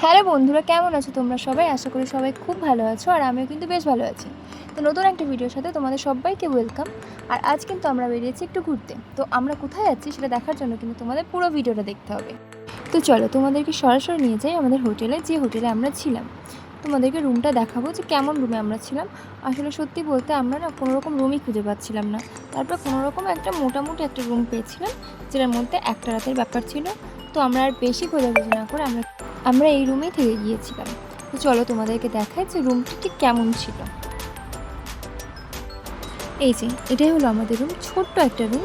Hello বন্ধুরা, কেমন আছো তোমরা সবাই? আশা করি সবাই খুব ভালো আছো, আর আমিও কিন্তু বেশ ভালো আছি। তো নতুন একটা ভিডিওর সাথে তোমাদের সবাইকে ওয়েলকাম। আর আজ কিন্তু আমরা বেরিয়েছি একটু ঘুরতে। তো আমরা কোথায় যাচ্ছি সেটা দেখার জন্য কিন্তু তোমাদের পুরো ভিডিওটা দেখতে হবে। তো চলো তোমাদেরকে সরাসরি নিয়ে যাই আমাদের হোটেলে, যে হোটেলে আমরা ছিলাম। তোমাদেরকে রুমটা দেখাবো যে কেমন রুমে আমরা ছিলাম। আসলে সত্যি বলতে আমরা না কোনো রকম রুমই খুঁজে পাচ্ছিলাম না। তারপর কোনো রকম একটা মোটামুটি একটা রুম পেয়েছিলাম, যেটার মধ্যে একটা রাতের ব্যাপার ছিল। তো আমরা আর বেশি খোঁজাখুঁজি না করে আমরা এই রুমেই থেকে গিয়েছিলাম। তো চলো তোমাদেরকে দেখাই যে রুমটি ঠিক কেমন ছিল। এই যে এটাই হলো আমাদের রুম, ছোট্ট একটা রুম,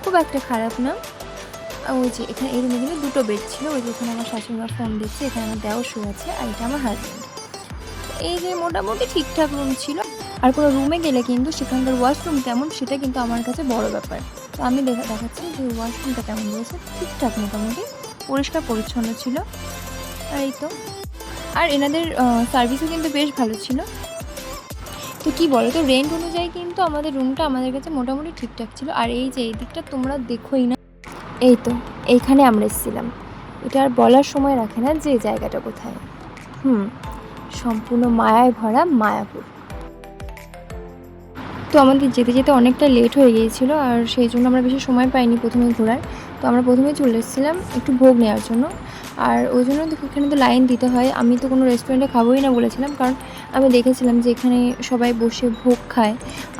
খুব একটা খারাপ না। ওই যে এখানে এই রুমে কিন্তু দুটো বেড ছিল। ওই যে এখানে আমার শাশুড়িমা ফোন দিচ্ছে, এখানে আমার দেওয়ার শুয়ে আছে, আর এটা আমার হাজব্যান্ড। এই যে মোটামুটি ঠিকঠাক রুম ছিল। আর কোনো রুমে গেলে কিন্তু সেখানকার ওয়াশরুম কেমন সেটা কিন্তু আমার কাছে বড় ব্যাপার। তো আমি দেখাচ্ছি যে ওয়াশরুমটা কেমন রয়েছে। ঠিকঠাক মোটামুটি পরিষ্কার পরিচ্ছন্ন ছিল। আর এই তো, আর এনাদের সার্ভিসও কিন্তু বেশ ভালো ছিল। তো কী বলো তো, রেন্ট অনুযায়ী কিন্তু আমাদের রুমটা আমাদের কাছে মোটামুটি ঠিকঠাক ছিল। আর এই যে এই দিকটা তোমরা দেখোই না, এই তো এইখানে আমরা এসেছিলাম। এটা আর বলার সময় রাখে না যে জায়গাটা কোথায়। সম্পূর্ণ মায়ায় ভরা মায়াপুর। তো আমাদের যেতে যেতে অনেকটা লেট হয়ে গিয়েছিলো, আর সেই জন্য আমরা বেশি সময় পাইনি প্রথমে ঘোরার। তো আমরা প্রথমেই চলে এসেছিলাম একটু ভোগ নেওয়ার জন্য। আর ওই জন্য তো এখানে তো লাইন দিতে হয়। আমি তো কোনো রেস্টুরেন্টে খাবোই না বলেছিলাম, কারণ আমি দেখেছিলাম যে এখানে সবাই বসে ভোগ খায়,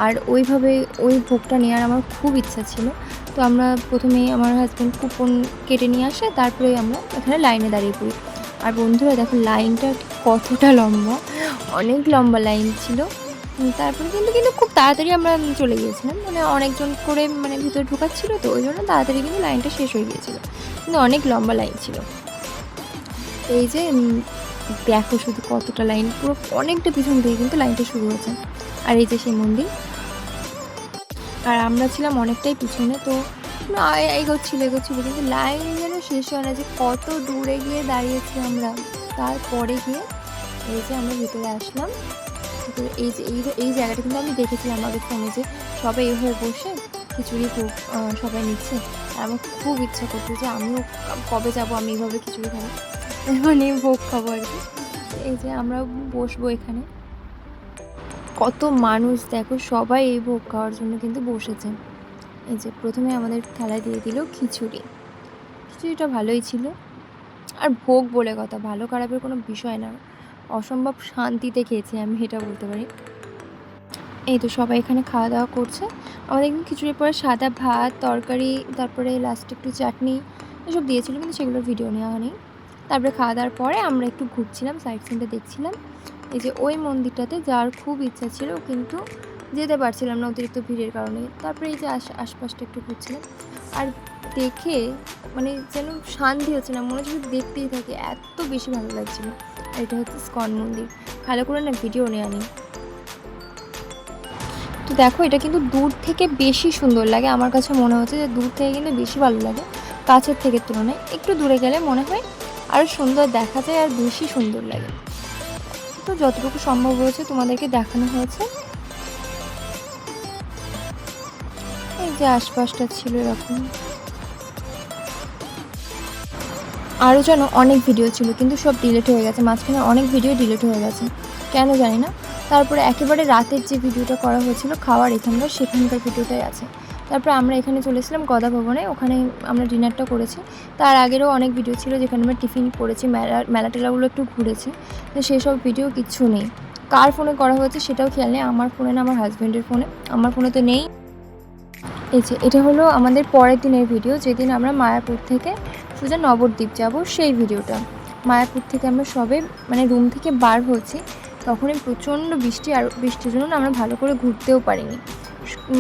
আর ওইভাবে ওই ভোগটা নেওয়ার আমার খুব ইচ্ছা ছিল। তো আমরা প্রথমেই আমার হাজব্যান্ড কুপন কেটে নিয়ে আসে, তারপরে আমরা এখানে লাইনে দাঁড়িয়ে পড়ি। আর বন্ধুরা দেখো লাইনটা কতটা লম্বা, অনেক লম্বা লাইন ছিল। তারপরে কিন্তু খুব তাড়াতাড়ি আমরা চলে গিয়েছিলাম, মানে অনেকজন করে মানে ভিতরে ঢোকাচ্ছিল, তো ওই জন্য তাড়াতাড়ি কিন্তু লাইনটা শেষ হয়ে গিয়েছিলো, কিন্তু অনেক লম্বা লাইন ছিল। এই যে দেখো শুধু কতটা লাইন, পুরো অনেকটা পিছন থেকে কিন্তু লাইনটা শুরু হয়েছে। আর এই যে সেই মন্দির, আর আমরা ছিলাম অনেকটাই পিছনে। তো এগোচ্ছিল কিন্তু লাইন যেন শেষ হয় না, যে কত দূরে গিয়ে দাঁড়িয়েছি আমরা। তারপরে গিয়ে এই যে আমরা ভিতরে আসলাম। তো এই জায়গাটা কিন্তু আমি দেখেছিলাম আমাদের ফোনে, যে সবাই এইভাবে বসে খিচুড়ি ভোগ সবাই নিচ্ছে। আর আমার খুব ইচ্ছা করছে যে আমিও কবে যাবো আমি এইভাবে খিচুড়ি খাবো, মানে ভোগ খাবো আর কি। এই যে আমরা বসবো এখানে, কত মানুষ দেখো, সবাই এই ভোগ খাওয়ার জন্য কিন্তু বসেছে। এই যে প্রথমে আমাদের থালায় দিয়ে দিল খিচুড়িটা ভালোই ছিল। আর ভোগ বলে কথা, ভালো খারাপের কোনো বিষয় না, অসম্ভব শান্তিতে খেয়েছি আমি, এটা বলতে পারি। এই তো সবাই এখানে খাওয়া দাওয়া করছে। আমাদের কিন্তু খিচুড়ির পরে সাদা ভাত, তরকারি, তারপরে লাস্টে একটু চাটনি এসব দিয়েছিল, কিন্তু সেগুলোর ভিডিও নেওয়া নেই। তারপরে খাওয়া দাওয়ার পরে আমরা একটু ঘুরছিলাম, সাইড সিনটা দেখছিলাম। এই যে ওই মন্দিরটাতে যাওয়ার খুব ইচ্ছা ছিল, কিন্তু যেতে পারছিলাম না অতিরিক্ত ভিড়ের কারণে। তারপরে এই যে আশপাশটা একটু ঘুরছিলাম, আর দেখে মানে যেন শান্তি হচ্ছে না, মনে হচ্ছে দেখতেই থাকে, এত বেশি ভালো লাগছিল। আর এটা হচ্ছে ইসকন মন্দির, ভালো করে না ভিডিও নেওয়া নেই। তো দেখো এটা কিন্তু দূর থেকে বেশি সুন্দর লাগে, আমার কাছে মনে হচ্ছে যে দূর থেকে কিন্তু বেশি ভালো লাগে কাছের থেকে তুলনায়। একটু দূরে গেলে মনে হয় আরও সুন্দর দেখা যায়, আর বেশি সুন্দর লাগে। তো যতটুকু সম্ভব হয়েছে তোমাদেরকে দেখানো হয়েছে। এই যে আশপাশটা ছিল এরকম, আরও যেন অনেক ভিডিও ছিল, কিন্তু সব ডিলিট হয়ে গেছে, মাঝখানে অনেক ভিডিও ডিলিট হয়ে গেছে, কেন জানি না। তারপরে একেবারে রাতের যে ভিডিওটা করা হয়েছিল খাওয়ার সেখানকার ভিডিওটাই আছে। তারপরে আমরা এখানে চলে এসেছিলাম গদা ভবনে, ওখানে আমরা ডিনারটা করেছি। তার আগেরও অনেক ভিডিও ছিল যেখানে আমরা টিফিন করেছি, মেলা টেলাগুলো একটু ঘুরেছি, তো সেসব ভিডিও কিচ্ছু নেই। কার ফোনে করা হয়েছে সেটাও খেয়াল নেই, আমার ফোনে না আমার হাজব্যান্ডের ফোনে, আমার ফোনে তো নেই। এই যে এটা হলো আমাদের পরের দিনের ভিডিও, যেদিন আমরা মায়াপুর থেকে সোজা নবদ্বীপ যাব সেই ভিডিওটা। মায়াপুর থেকে আমরা সবে মানে রুম থেকে বার হচ্ছি, তখনই প্রচণ্ড বৃষ্টি, আর বৃষ্টির জন্য আমরা ভালো করে ঘুরতেও পারিনি।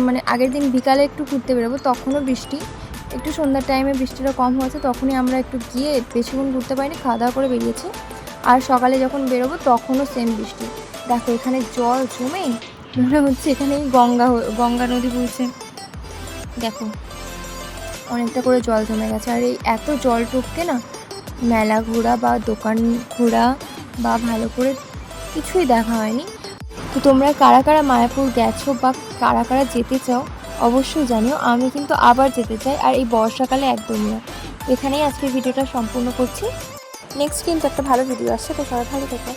মানে আগের দিন বিকালে একটু ঘুরতে বেরোবো, তখনও বৃষ্টি, একটু সন্ধ্যার টাইমে বৃষ্টিটা কম হয়েছে, তখনই আমরা একটু গিয়ে বেশিক্ষণ ঘুরতে পারিনি, খাওয়া দাওয়া করে বেরিয়েছি। আর সকালে যখন বেরোবো তখনও সেম বৃষ্টি। দেখো এখানে জল জমে মনে হচ্ছে এখানেই গঙ্গা নদী বইছে। দেখো অনেকটা করে জল জমে গেছে, আর এই এত জল টপকে না মেলা ঘোরা বা দোকান ঘোরা বা ভালো করে কিছুই দেখা হয়নি। তো তোমরা কারা কারা মায়াপুর গেছো বা কারা কারা যেতে চাও অবশ্যই জানিও, আমি কিন্তু আবার যেতে চাই, আর এই বর্ষাকালে একদমই না। এখানেই আজকের ভিডিওটা সম্পূর্ণ করছি। নেক্সট কিন্তু একটা ভালো ভিডিও আসছে, তো সবাই ভালো থেকো।